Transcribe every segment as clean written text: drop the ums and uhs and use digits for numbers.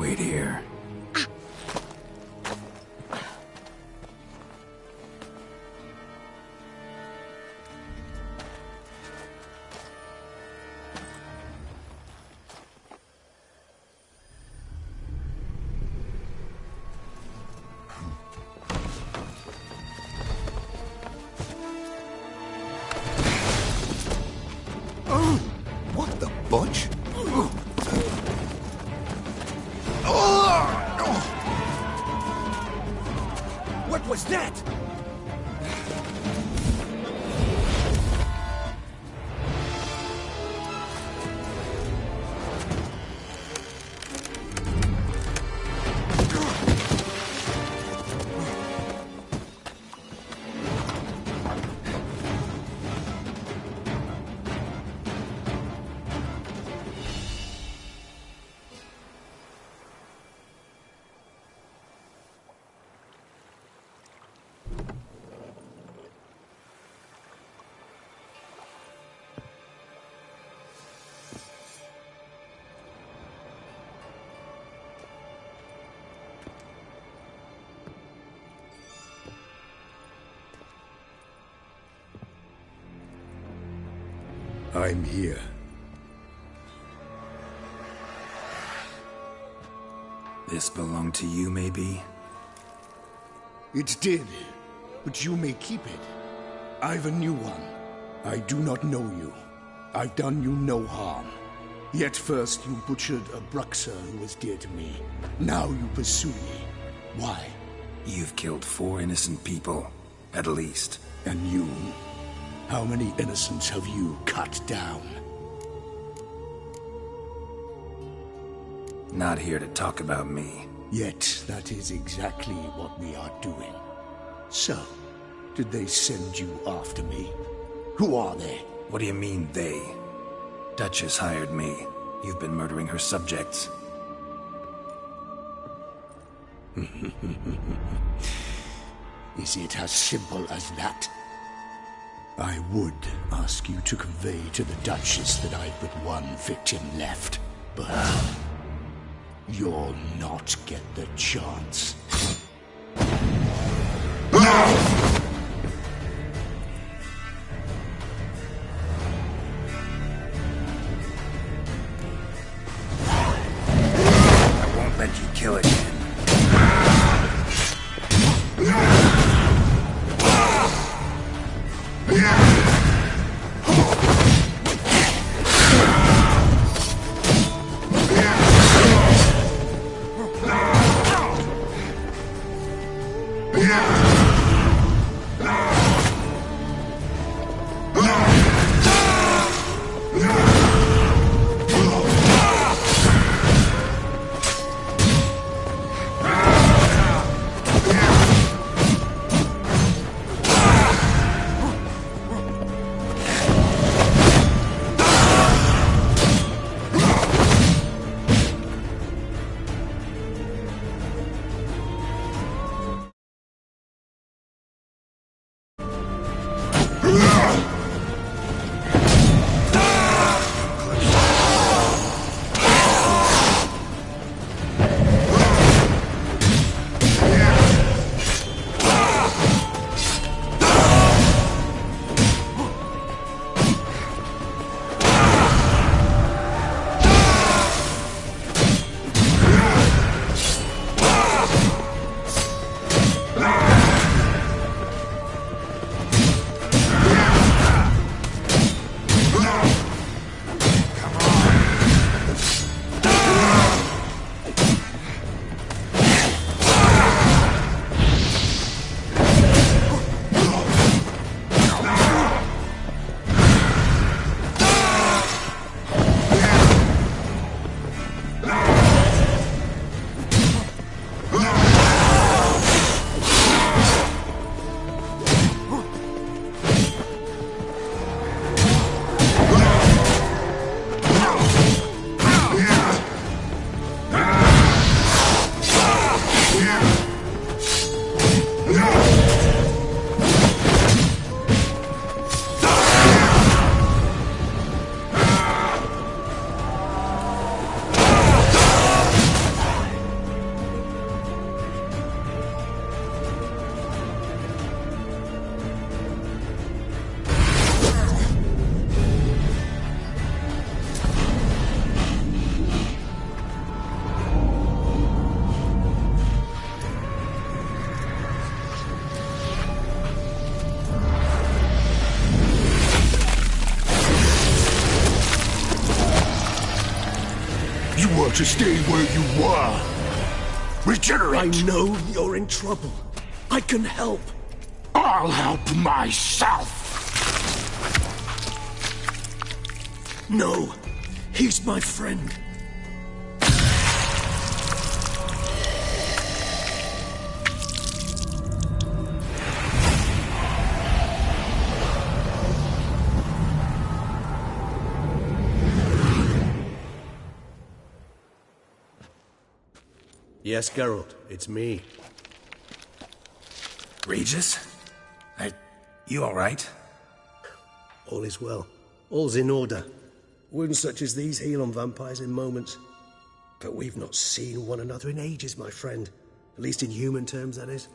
wait here. What the bunch? What was that? I'm here. This belonged to you, maybe? It did, but you may keep it. I've a new one. I do not know you. I've done you no harm. Yet first you butchered a Bruxer who was dear to me. Now you pursue me. Why? You've killed 4 innocent people, at least. And you? How many innocents have you cut down? Not here to talk about me. Yet that is exactly what we are doing. So, did they send you after me? Who are they? What do you mean, they? Duchess hired me. You've been murdering her subjects. Is it as simple as that? I would ask you to convey to the Duchess that I've but one victim left, but you'll not get the chance. I won't let you kill again. You were to stay where you were. Regenerate! I know you're in trouble. I can help. I'll help myself! No, he's my friend. Yes, Geralt, it's me. Regis? You alright? All is well. All's in order. Wounds such as these heal on vampires in moments. But we've not seen one another in ages, my friend. At least in human terms, that is.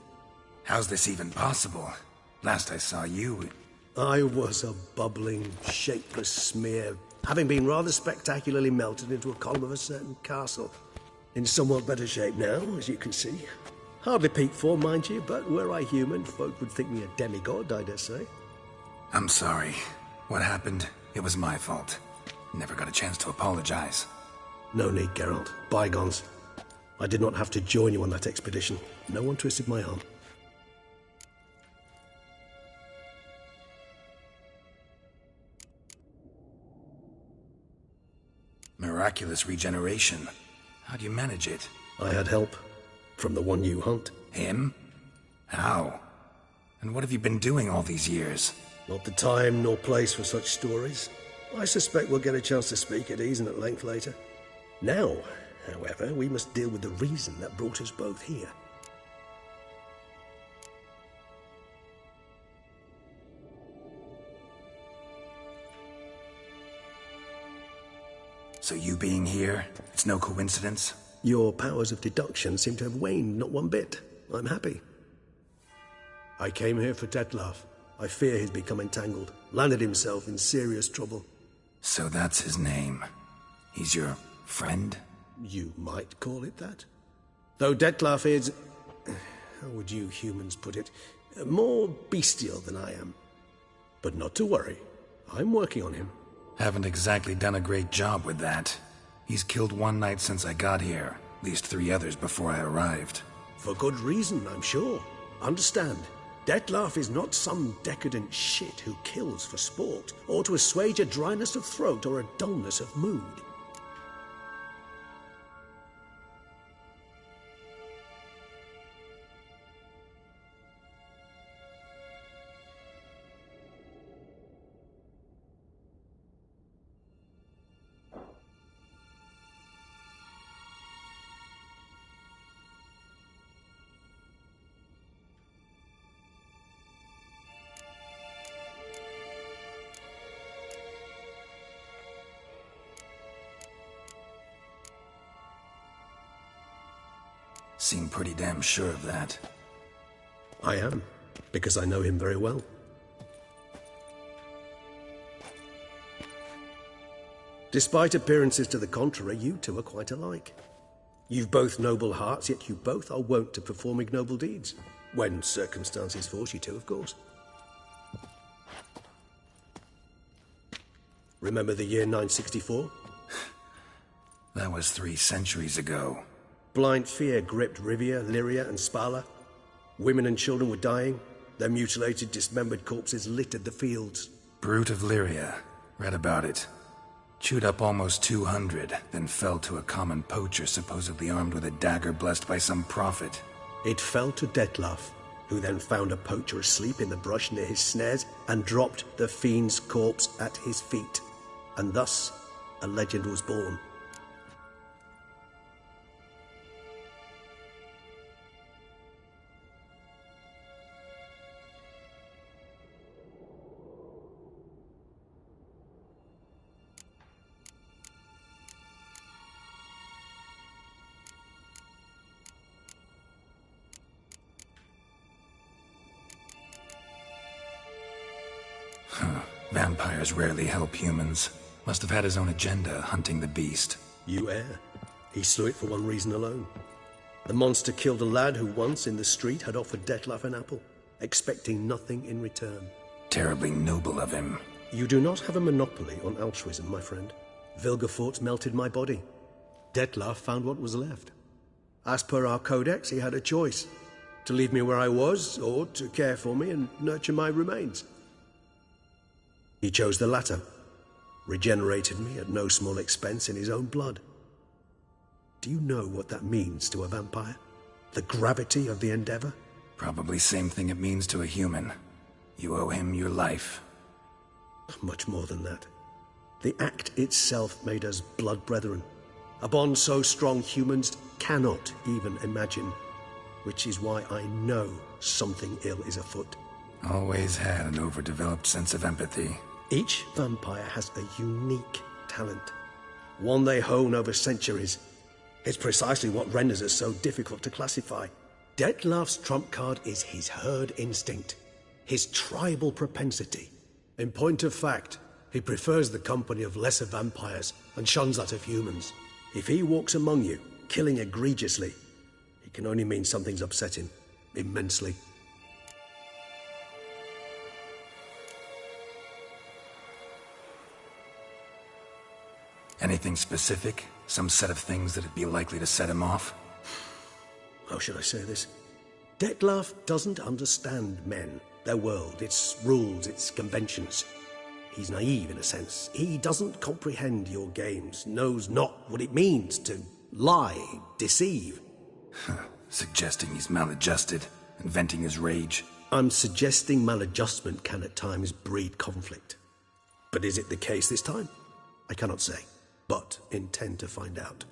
How's this even possible? Last I saw you... I was a bubbling, shapeless smear, having been rather spectacularly melted into a column of a certain castle. In somewhat better shape now, as you can see. Hardly peak form, mind you, but were I human, folk would think me a demigod, I dare say. I'm sorry. What happened, it was my fault. Never got a chance to apologize. No need, Geralt. Bygones. I did not have to join you on that expedition. No one twisted my arm. Miraculous regeneration. How do you manage it? I had help. From the one you hunt. Him? How? And what have you been doing all these years? Not the time nor place for such stories. I suspect we'll get a chance to speak at ease and at length later. Now, however, we must deal with the reason that brought us both here. So you being here, it's no coincidence? Your powers of deduction seem to have waned not one bit. I'm happy. I came here for Detlef. I fear he's become entangled, landed himself in serious trouble. So that's his name. He's your friend? You might call it that. Though Detlef is... how would you humans put it? More bestial than I am. But not to worry. I'm working on him. Haven't exactly done a great job with that. He's killed one knight since I got here. At least 3 others before I arrived. For good reason, I'm sure. Understand, Detlef is not some decadent shit who kills for sport, or to assuage a dryness of throat or a dullness of mood. Seem pretty damn sure of that. I am, because I know him very well. Despite appearances to the contrary, you two are quite alike. You've both noble hearts, yet you both are wont to perform ignoble deeds. When circumstances force you to, of course. Remember the year 964? That was 3 centuries ago. Blind fear gripped Rivia, Lyria, and Spala. Women and children were dying. Their mutilated, dismembered corpses littered the fields. Brute of Lyria. Read about it. Chewed up almost 200, then fell to a common poacher supposedly armed with a dagger blessed by some prophet. It fell to Detlef, who then found a poacher asleep in the brush near his snares and dropped the fiend's corpse at his feet. And thus, a legend was born. Vampires rarely help humans. Must have had his own agenda, hunting the beast. You err. He slew it for one reason alone. The monster killed a lad who once, in the street, had offered Detlef an apple, expecting nothing in return. Terribly noble of him. You do not have a monopoly on altruism, my friend. Vilgefortz melted my body. Dettlaff found what was left. As per our codex, he had a choice: to leave me where I was, or to care for me and nurture my remains. He chose the latter, regenerated me at no small expense in his own blood. Do you know what that means to a vampire? The gravity of the endeavor? Probably same thing it means to a human. You owe him your life. Much more than that. The act itself made us blood brethren. A bond so strong humans cannot even imagine. Which is why I know something ill is afoot. Always had an overdeveloped sense of empathy. Each vampire has a unique talent. One they hone over centuries. It's precisely what renders it so difficult to classify. Dettlaff's trump card is his herd instinct. His tribal propensity. In point of fact, he prefers the company of lesser vampires and shuns that of humans. If he walks among you, killing egregiously, it can only mean something's upset him immensely. Anything specific? Some set of things that'd be likely to set him off? How should I say this? Dettlaff doesn't understand men, their world, its rules, its conventions. He's naive in a sense. He doesn't comprehend your games, knows not what it means to lie, deceive. Suggesting he's maladjusted and venting his rage. I'm suggesting maladjustment can at times breed conflict. But is it the case this time? I cannot say, but intend to find out.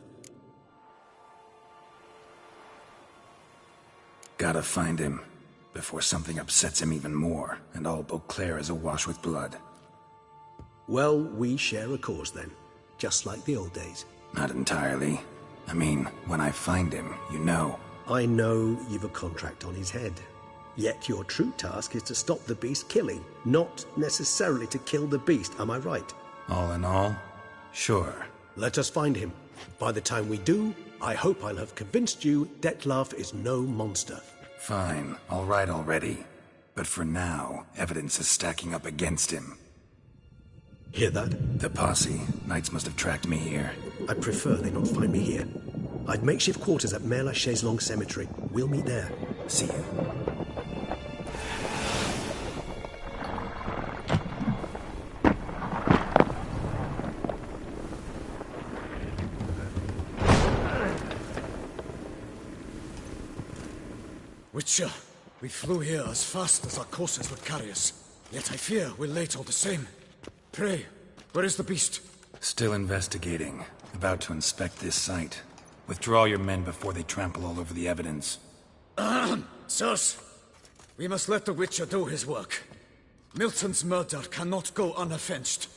Gotta find him, before something upsets him even more, and all Beauclair is awash with blood. Well, we share a cause then, just like the old days. Not entirely. I mean, when I find him, you know. I know you've a contract on his head. Yet your true task is to stop the beast killing, not necessarily to kill the beast, am I right? All in all, sure. Let us find him. By the time we do, I hope I'll have convinced you Dettlaff is no monster. Fine, all right already. But for now, evidence is stacking up against him. Hear that? The posse. Knights must have tracked me here. I prefer they not find me here. I'd makeshift quarters at Mère Lachaise Long Cemetery. We'll meet there. See you. Witcher, we flew here as fast as our courses would carry us. Yet I fear we're late all the same. Pray, where is the beast? Still investigating. About to inspect this site. Withdraw your men before they trample all over the evidence. Sirs, we must let the Witcher do his work. Milton's murder cannot go unavenged.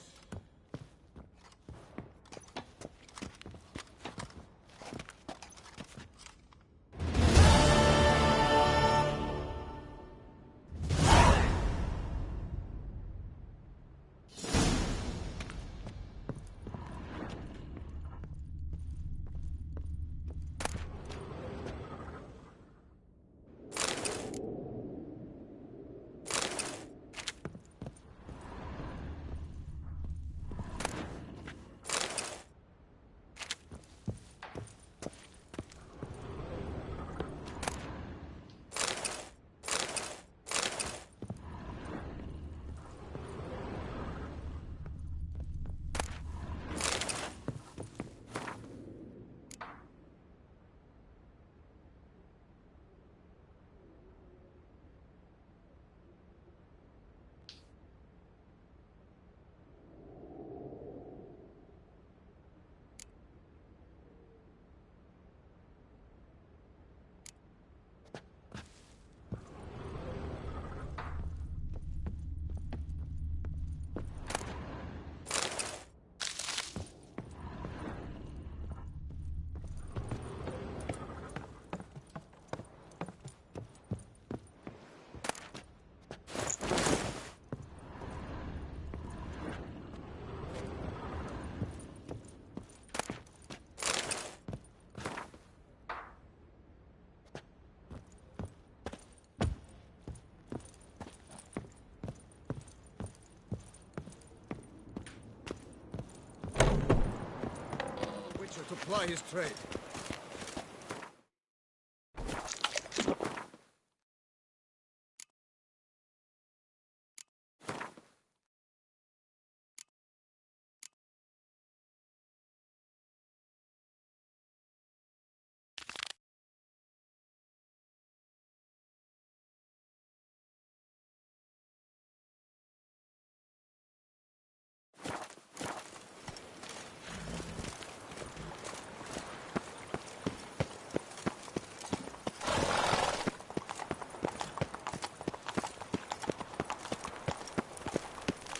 ply his trade.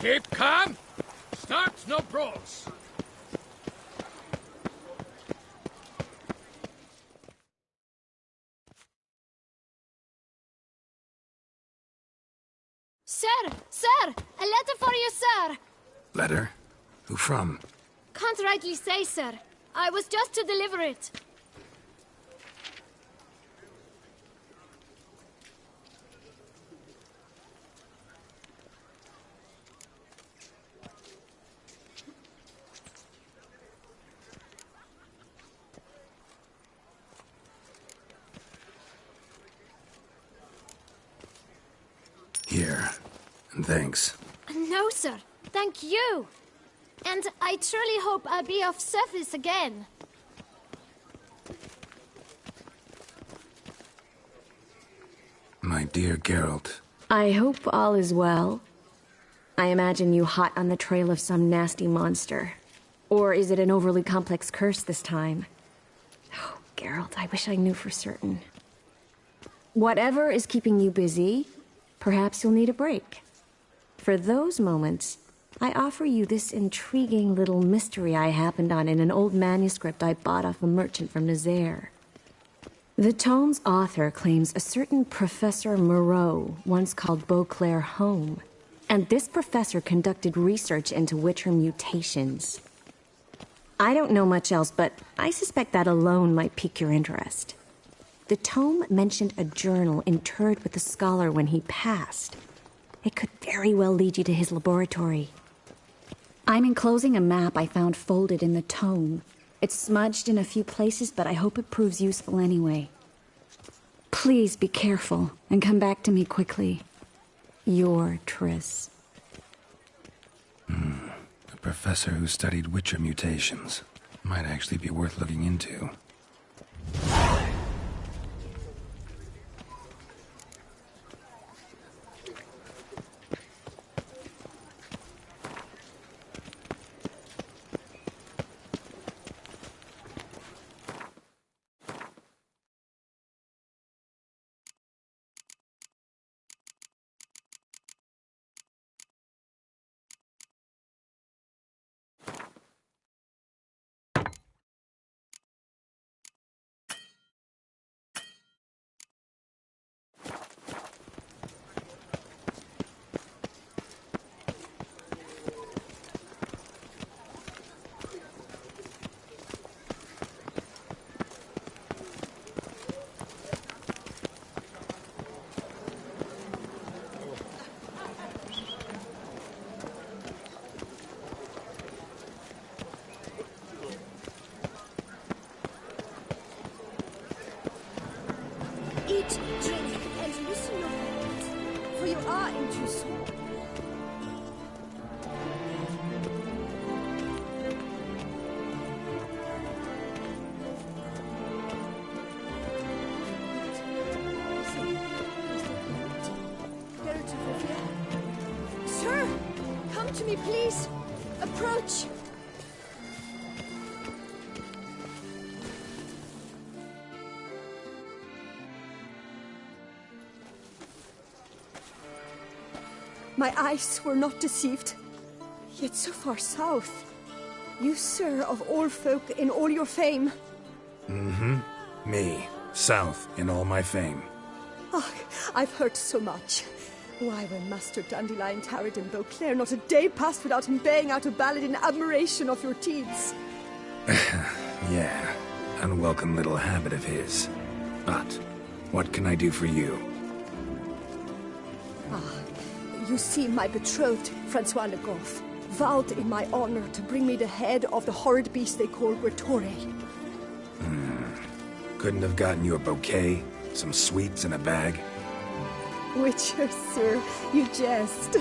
Keep calm! Start no brawls! Sir! Sir! A letter for you, sir! Letter? Who from? Can't rightly say, sir. I was just to deliver it. Here. And thanks. No, sir. Thank you. And I truly hope I'll be of service again. My dear Geralt. I hope all is well. I imagine you hot on the trail of some nasty monster. Or is it an overly complex curse this time? Oh, Geralt, I wish I knew for certain. Whatever is keeping you busy, perhaps you'll need a break. For those moments, I offer you this intriguing little mystery I happened on in an old manuscript I bought off a merchant from Nazaire. The tome's author claims a certain Professor Moreau once called Beauclair home, and this professor conducted research into Witcher mutations. I don't know much else, but I suspect that alone might pique your interest. The tome mentioned a journal interred with the scholar when he passed. It could very well lead you to his laboratory. I'm enclosing a map I found folded in the tome. It's smudged in a few places, but I hope it proves useful anyway. Please be careful and come back to me quickly. Your Triss. A professor who studied Witcher mutations. Might actually be worth looking into. Eat, drink, and listen your parents, for you are in too small. Sir, come to me, please. Approach. My eyes were not deceived, yet so far south. You, sir, of all folk in all your fame. Me. South in all my fame. Oh, I've heard so much. Why, when Master Dandelion tarried in Beauclair, not a day passed without him baying out a ballad in admiration of your deeds. Yeah, unwelcome little habit of his. But, what can I do for you? You see, my betrothed, Francois Le Goff, vowed in my honor to bring me the head of the horrid beast they call Grettore. Couldn't have gotten you a bouquet, some sweets in a bag? Witcher, sir, you jest.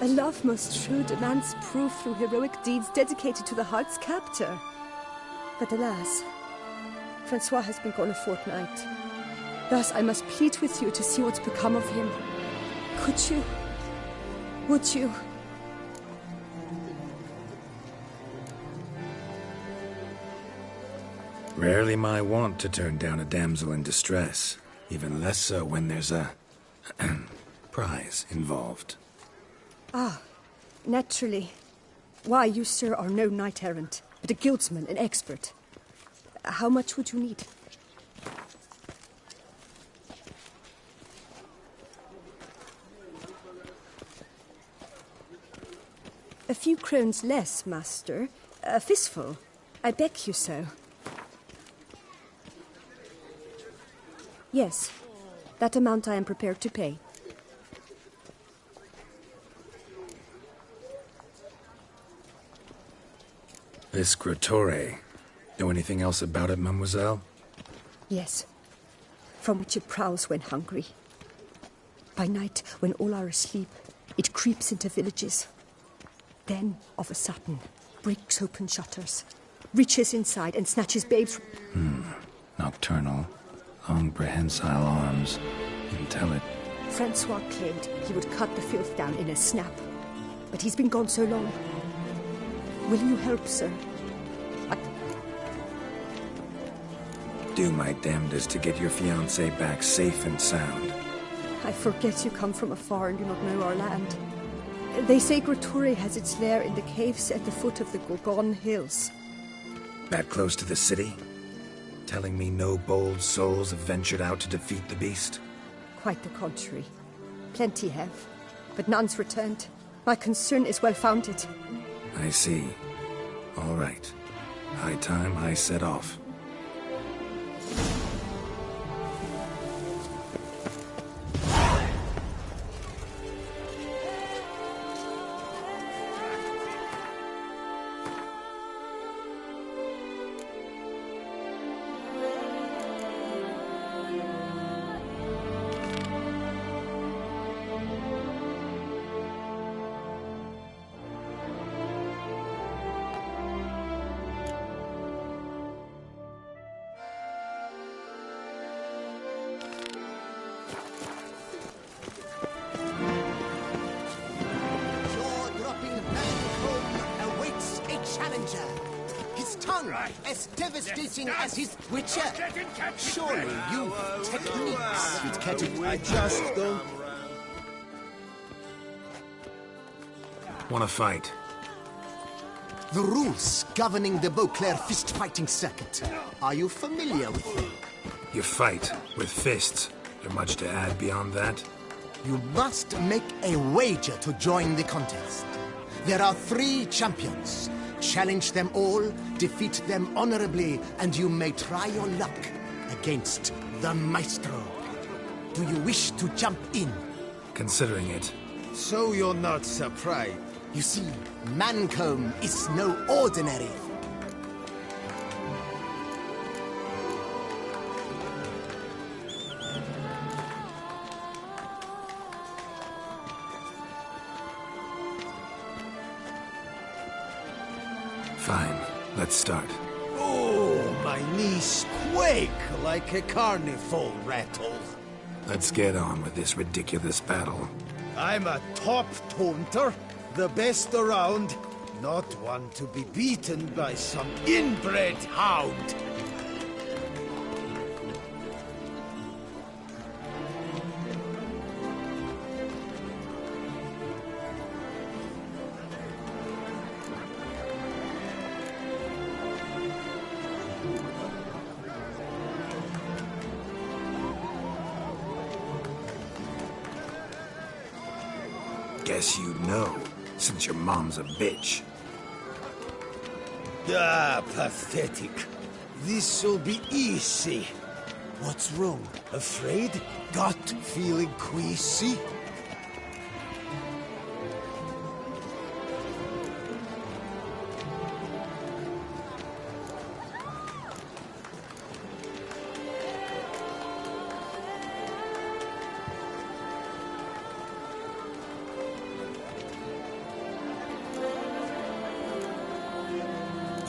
A love most true demands proof through heroic deeds dedicated to the heart's captor. But alas, Francois has been gone a fortnight. Thus I must plead with you to see what's become of him. Could you? Would you? Rarely my wont to turn down a damsel in distress. Even less so when there's a prize involved. Ah, naturally. Why, you, sir, are no knight-errant, but a guildsman, an expert. How much would you need? A few crowns less, master. A fistful. I beg you so. Yes, that amount I am prepared to pay. This Grotore. Know anything else about it, mademoiselle? Yes, from which it prowls when hungry. By night, when all are asleep, it creeps into villages. Then, of a sudden, breaks open shutters, reaches inside and snatches babes. Nocturnal. Long prehensile arms. You can tell it. Francois claimed he would cut the filth down in a snap. But he's been gone so long. Will you help, sir? Do my damnedest to get your fiancé back safe and sound. I forget you come from afar and do not know our land. They say Grotore has its lair in the caves at the foot of the Gorgon Hills. That close to the city? Telling me no bold souls have ventured out to defeat the beast? Quite the contrary. Plenty have, but none's returned. My concern is well-founded. I see. All right. High time I set off. As devastating as his Witcher. Surely you've techniques you'd catch it. I just don't... Wanna fight? The rules governing the Beauclair fist-fighting circuit. Are you familiar with them? You fight with fists. There much to add beyond that? You must make a wager to join the contest. There are 3 champions. Challenge them all, defeat them honorably, and you may try your luck against the Maestro. Do you wish to jump in? Considering it. So you're not surprised? You see, Mancomb is no ordinary. Fine. Let's start. Oh, my knees quake like a carnival rattle. Let's get on with this ridiculous battle. I'm a top taunter, the best around, not one to be beaten by some inbred hound. Guess you know, since your mom's a bitch. Ah, pathetic. This'll be easy. What's wrong? Afraid? Gut feeling queasy?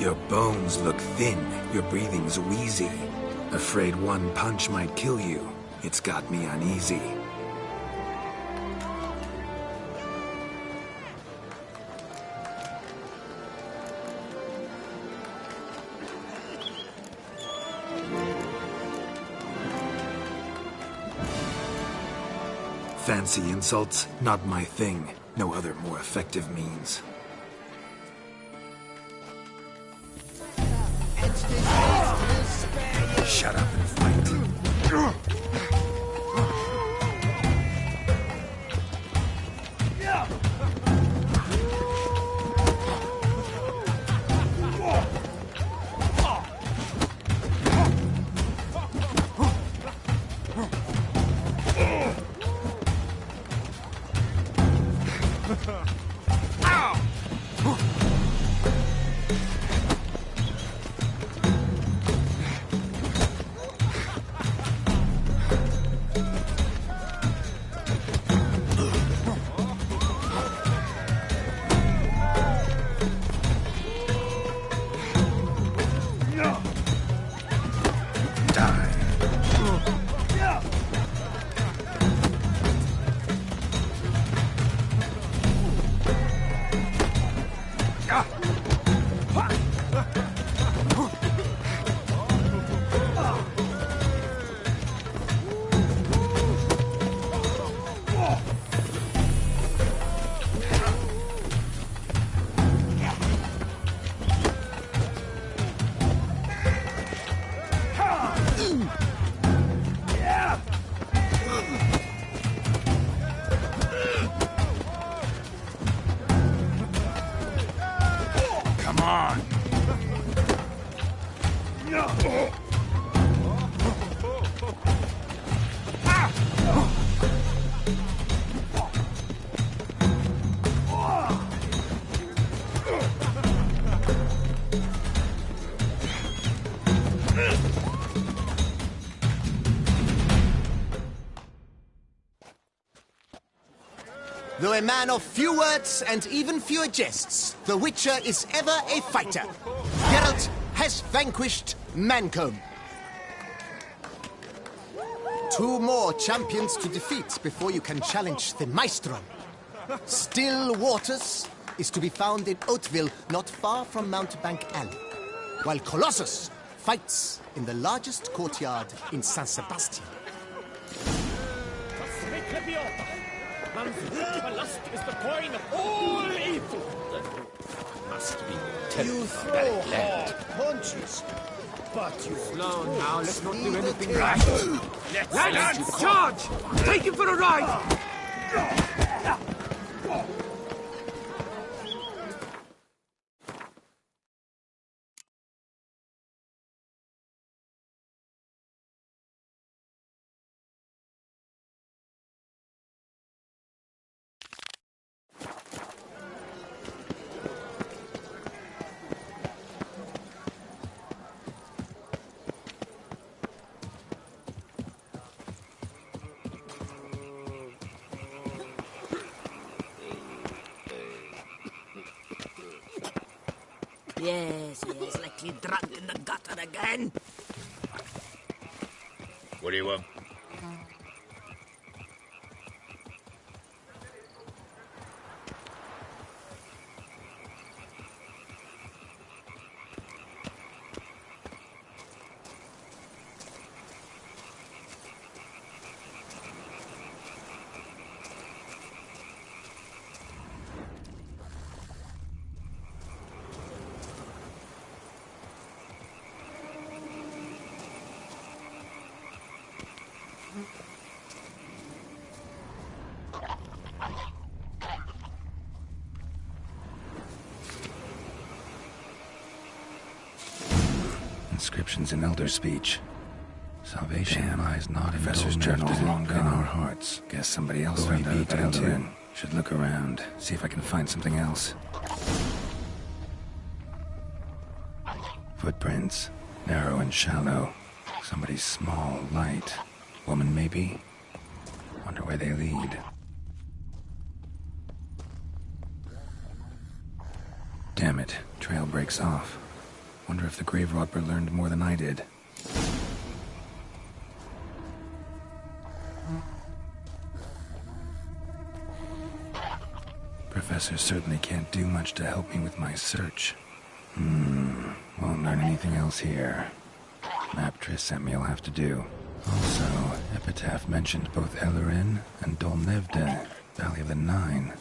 Your bones look thin, your breathing's wheezy. Afraid one punch might kill you. It's got me uneasy. Fancy insults, not my thing. No other more effective means. Shut up and fight. Though a man of few words and even fewer jests, the Witcher is ever a fighter. Geralt has vanquished Mancomb. 2 more champions to defeat before you can challenge the Maestro. Still Waters is to be found in Oatville, not far from Mountebank Alley, while Colossus fights in the largest courtyard in San Sebastian. Man's root lust is the coin of all evil. Must be You throw hard punches, but you slow now. Let's not do anything rash. Lads, charge! Take him for a ride! Yes, likely drunk in the gutter again. What do you want? Inscriptions in Elder speech. Salvation lies not in Professor's journal long gone. In our hearts. Guess somebody else found out about it too. Should look around, see if I can find something else. Footprints, narrow and shallow. Somebody's small, light. Woman, maybe? Wonder where they lead. Damn it, trail breaks off. Wonder if the grave robber learned more than I did. Professor certainly can't do much to help me with my search. Won't learn anything else here. Map Triss sent me will have to do. Also, Epitaph mentioned both Ellerin and Dolnevda, Valley of the Nine.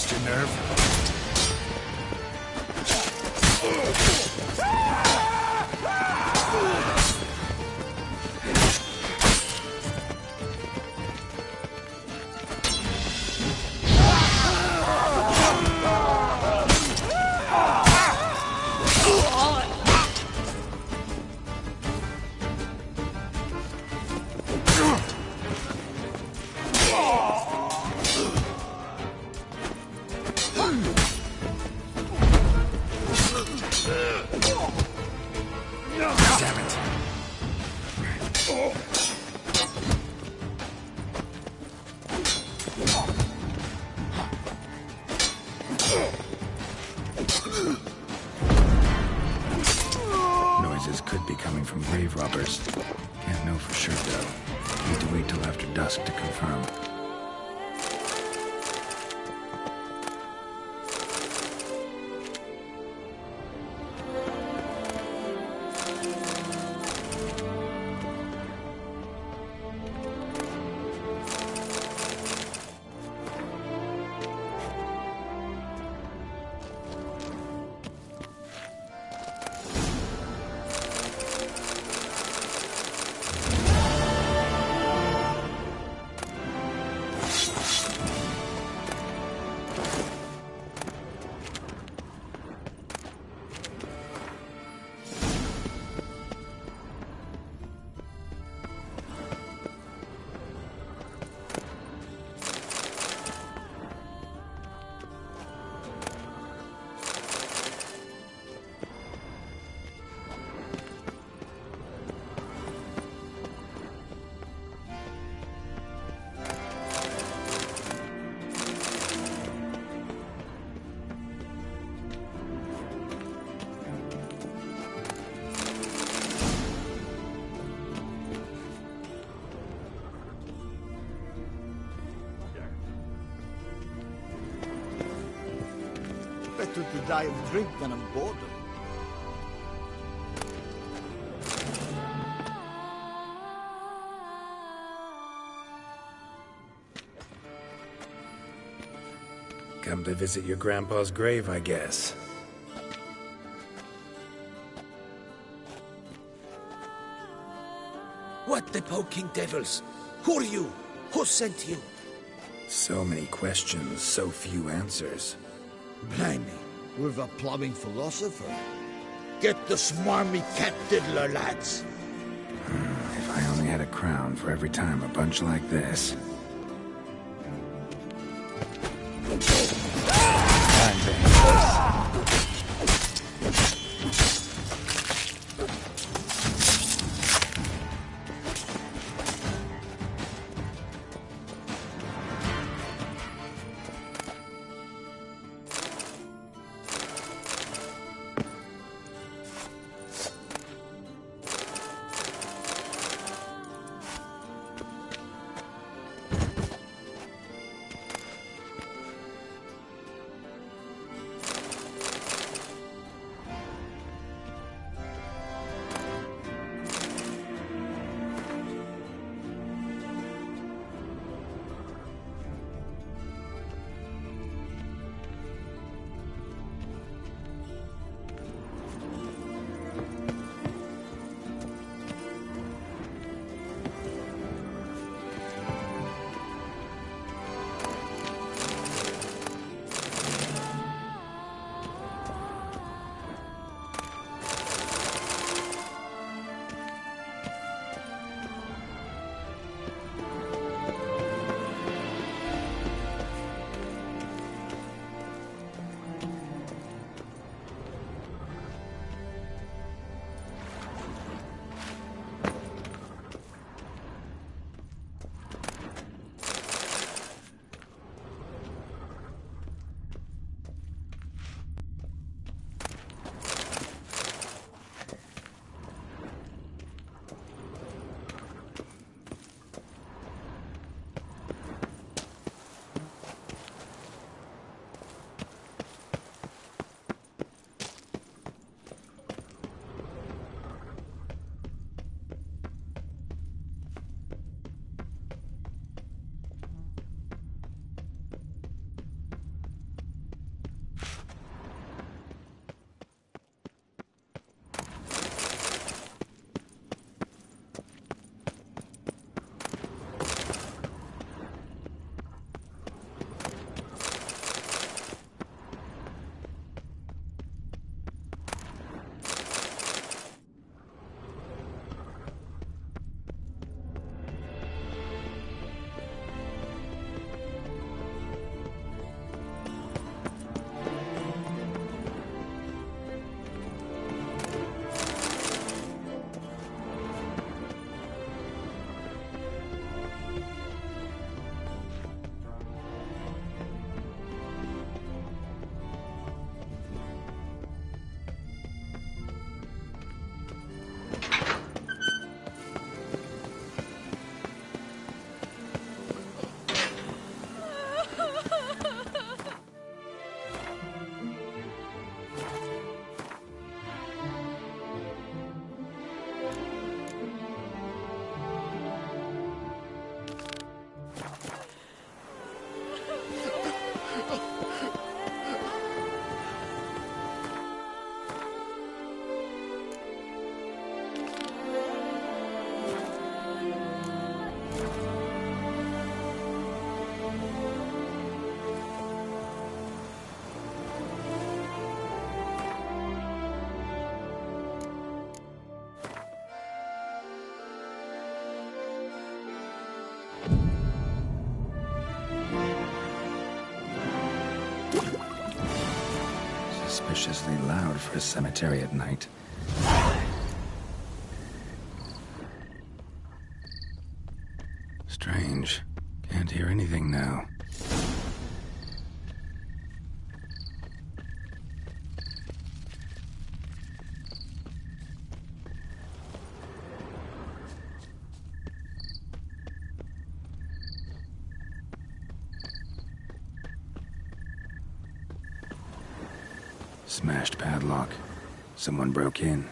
Bust your nerve. Damn it. Noises could be coming from grave robbers. Can't know for sure, though. Need to wait till after dusk to confirm. Better to die of drink than of boredom. Come to visit your grandpa's grave, I guess. What the poking devils? Who are you? Who sent you? So many questions, so few answers. Blimey, we're a plumbing philosopher. Get the smarmy cat diddler, lads. If I only had a crown for every time a bunch like this. Time to end this. suspiciously loud for a cemetery at night. Strange. Can't hear anything now. Smashed padlock. Someone broke in.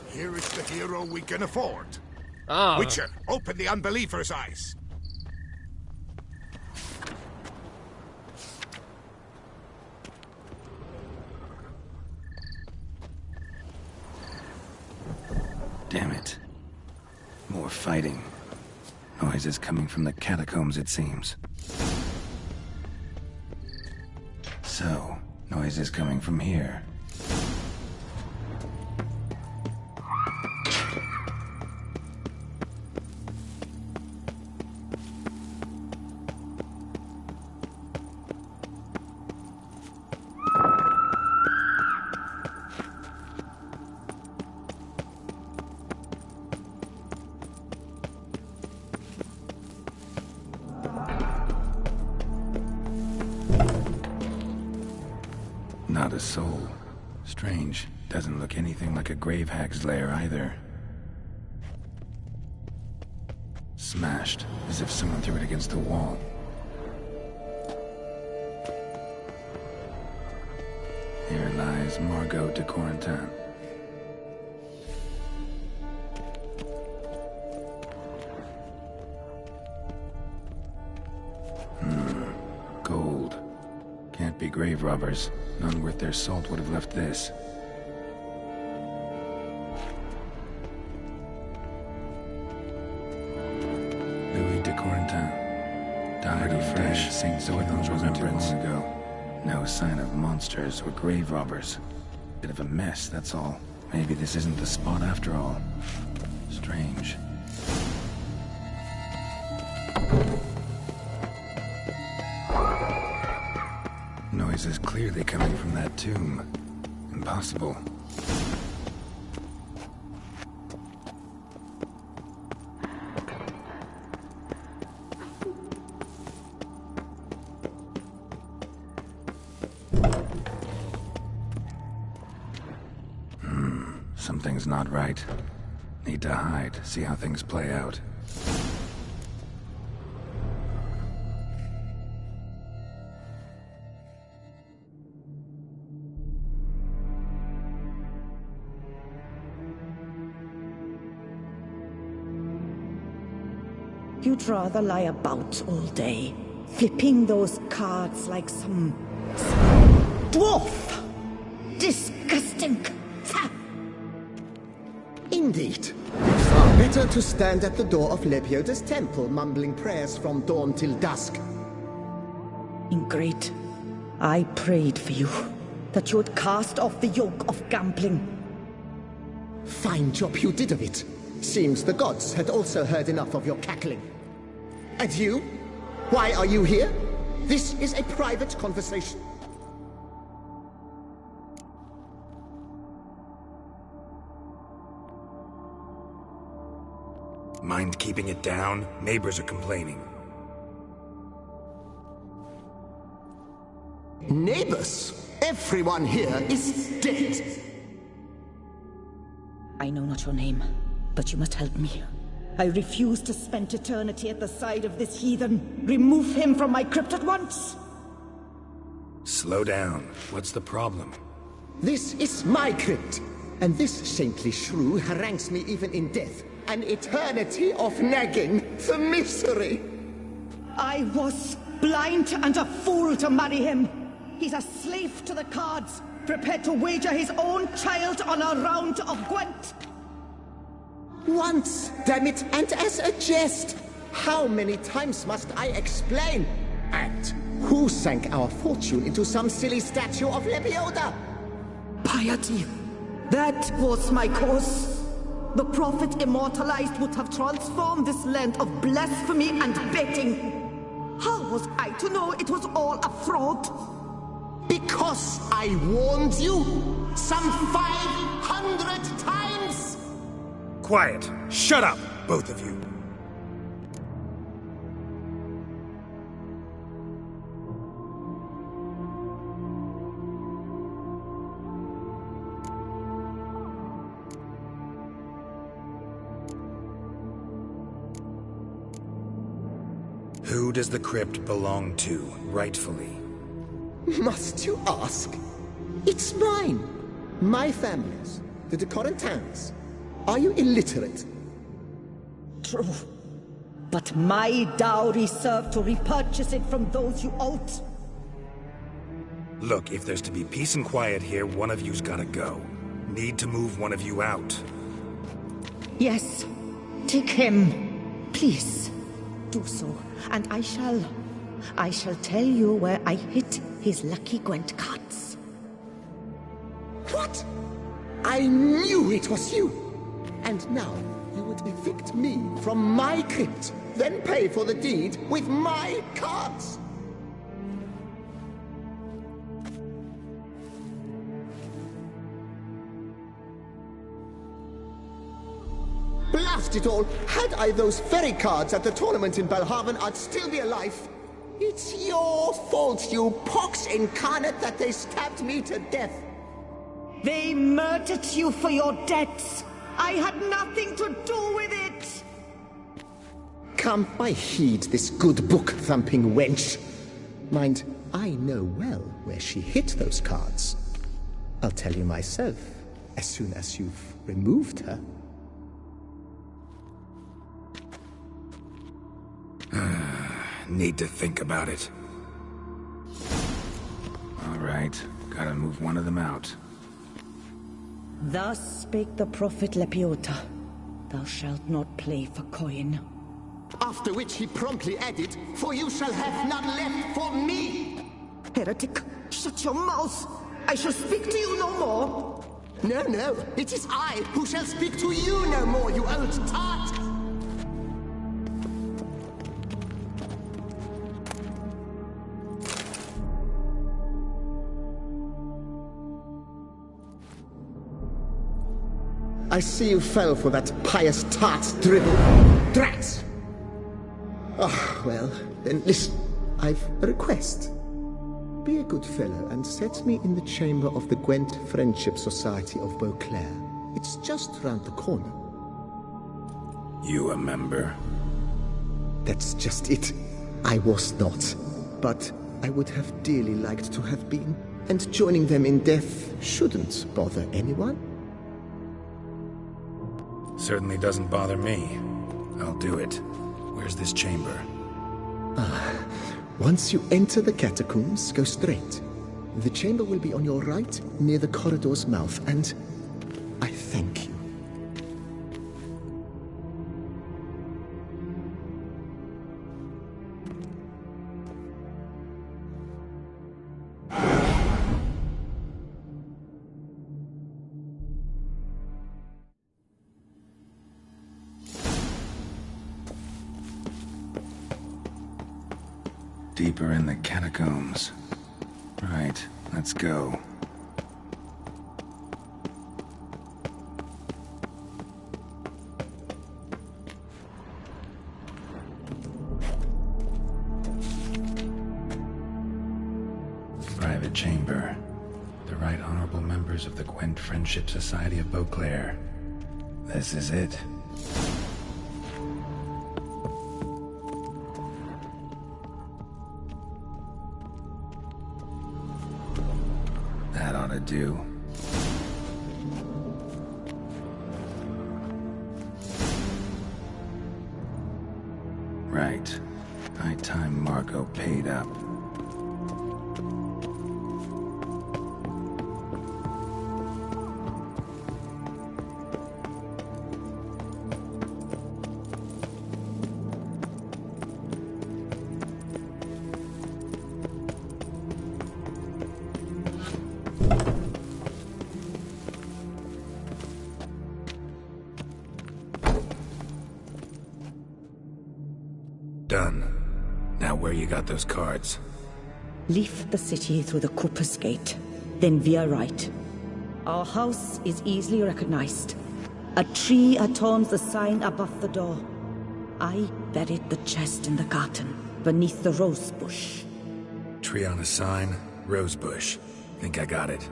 Here is the hero we can afford. Ah. Witcher, open the unbeliever's eyes. Damn it. More fighting. Noises coming from the catacombs, it seems. So, noises coming from here. Not a soul. Strange. Doesn't look anything like a grave hag's lair either. Smashed, as if someone threw it against the wall. Here lies Margot de Corentin. Gold. Can't be grave robbers. None worth their salt would have left this. Louis de Corentin. Died of fresh St. Zoidon's remembrance ago. No sign of monsters or grave robbers. Bit of a mess, that's all. Maybe this isn't the spot after all. Strange. Noise is clearly coming from that tomb. Impossible. Something's not right. Need to hide, see how things play out. You'd rather lie about all day, flipping those cards like some dwarf! Disgusting! Indeed. Far better to stand at the door of Lepioda's temple, mumbling prayers from dawn till dusk. Ingrate, I prayed for you, that you would cast off the yoke of gambling. Fine job you did of it. Seems the gods had also heard enough of your cackling. And you? Why are you here? This is a private conversation. Mind keeping it down? Neighbors are complaining. Neighbors? Everyone here is dead. I know not your name, but you must help me. I refuse to spend eternity at the side of this heathen. Remove him from my crypt at once! Slow down. What's the problem? This is my crypt, and this saintly shrew harangues me even in death. An eternity of nagging, the misery! I was blind and a fool to marry him. He's a slave to the cards, prepared to wager his own child on a round of Gwent. Once, damn it, and as a jest! How many times must I explain? And who sank our fortune into some silly statue of Lepioda? Piety. That was my cause. The prophet immortalized would have transformed this land of blasphemy and betting. was I to know it was all a fraud? Because I warned you some 500 times! Quiet. Shut up, both of you. Who does the crypt belong to, rightfully? Must you ask? It's mine. My family's. The de Corentins. Are you illiterate? True. But my dowry served to repurchase it from those you owed. Look, if there's to be peace and quiet here, one of you's gotta go. Need to move one of you out. Yes. Take him. Please. Do so. And I shall tell you where I hid his lucky Gwent cards. What? I knew it was you! And now you would evict me from my crypt, then pay for the deed with my cards! Blast it all! Had I those very cards at the tournament in Belhaven, I'd still be alive. It's your fault, you pox incarnate, that they stabbed me to death. They murdered you for your debts. I had nothing to do with it. Come, I heed this good book-thumping wench. Mind, I know well where she hid those cards. I'll tell you myself, as soon as you've removed her. Need to think about it. All right, gotta move one of them out. Thus spake the prophet Lepiota. Thou shalt not play for coin. After which he promptly added, "For you shall have none left for me!" Heretic, shut your mouth! I shall speak to you no more! No, it is I who shall speak to you no more, you old tart! I see you fell for that pious tart's drivel. Drats! Ah, well, then listen. I've a request. Be a good fellow and set me in the chamber of the Gwent Friendship Society of Beauclair. It's just round the corner. You a member? That's just it. I was not. But I would have dearly liked to have been. And joining them in death shouldn't bother anyone. Certainly doesn't bother me. I'll do it. Where's this chamber? Once you enter the catacombs, go straight. The chamber will be on your right, near the corridor's mouth, and I thank you. Deeper in the catacombs. Right, let's go. Private chamber. The Right Honorable members of the Gwent Friendship Society of Beauclair. This is it. That ought to do. Right. High time Margot paid up. sure you got those cards? Leave the city through the Cooper's Gate. Then veer right. Our house is easily recognized. A tree adorns the sign above the door. I buried the chest in the garden, beneath the rose bush. Tree on a sign, rose bush. Think I got it.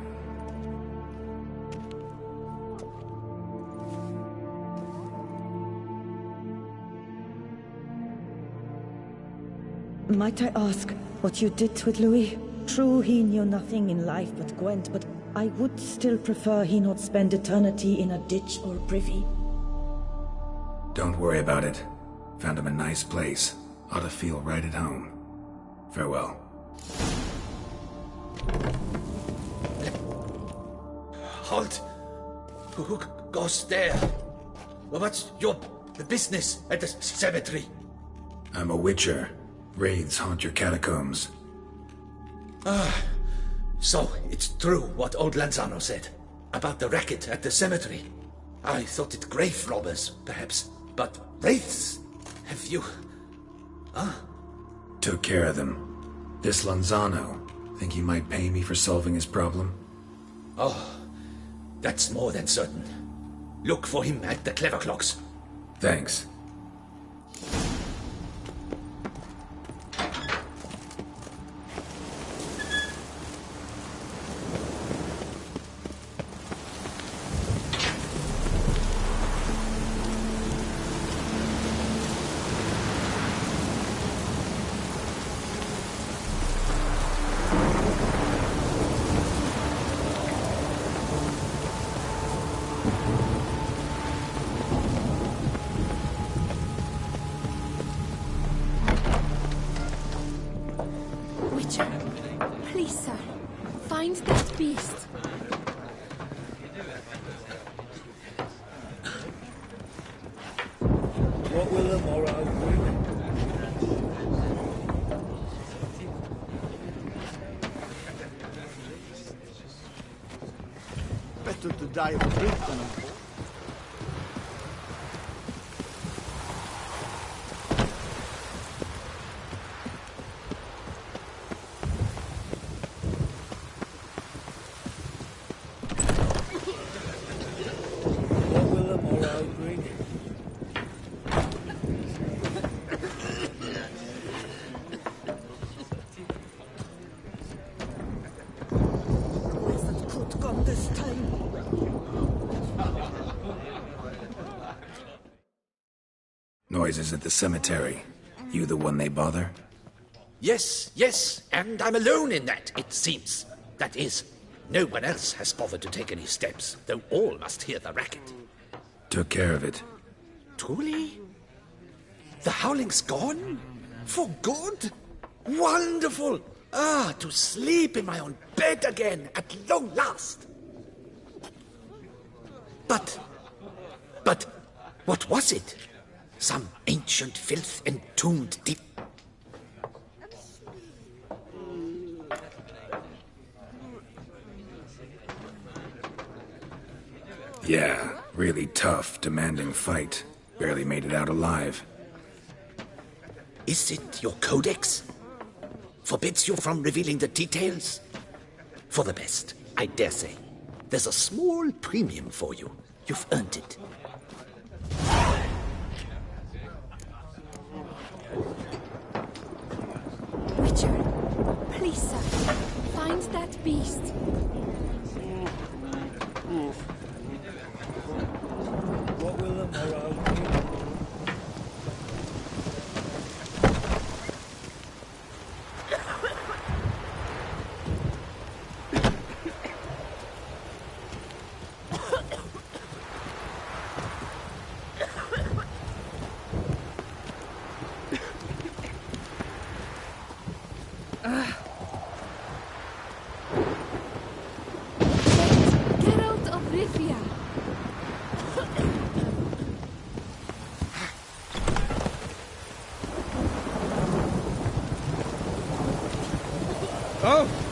Might I ask what you did with Louis? True, he knew nothing in life but Gwent, but I would still prefer he not spend eternity in a ditch or privy. Don't worry about it. Found him a nice place. Ought to feel right at home. Farewell. Halt! Who goes there? What's your business at the cemetery? I'm a witcher. Wraiths haunt your catacombs. So it's true what old Lanzano said about the racket at the cemetery. I thought it grave robbers, perhaps, but wraiths? Have you... Took care of them. This Lanzano, think he might pay me for solving his problem? Oh, that's more than certain. Look for him at the Clever Clocks. Thanks. Please, sir, find that beast. What will the morrow bring? Better to die of grief than of... Noises at the cemetery. You the one they bother? Yes, and I'm alone in that, it seems. That is, no one else has bothered to take any steps, though all must hear the racket. Took care of it. Truly? The howling's gone? For good? Wonderful! To sleep in my own bed again, at long last. But, what was it? Some ancient filth entombed deep... Yeah, really tough, demanding fight. Barely made it out alive. Is it your codex? Forbids you from revealing the details? For the best, I dare say. There's a small premium for you. You've earned it. Witcher, please, sir, find that beast. What will the morrow bring? Get out of Rivia. Oh!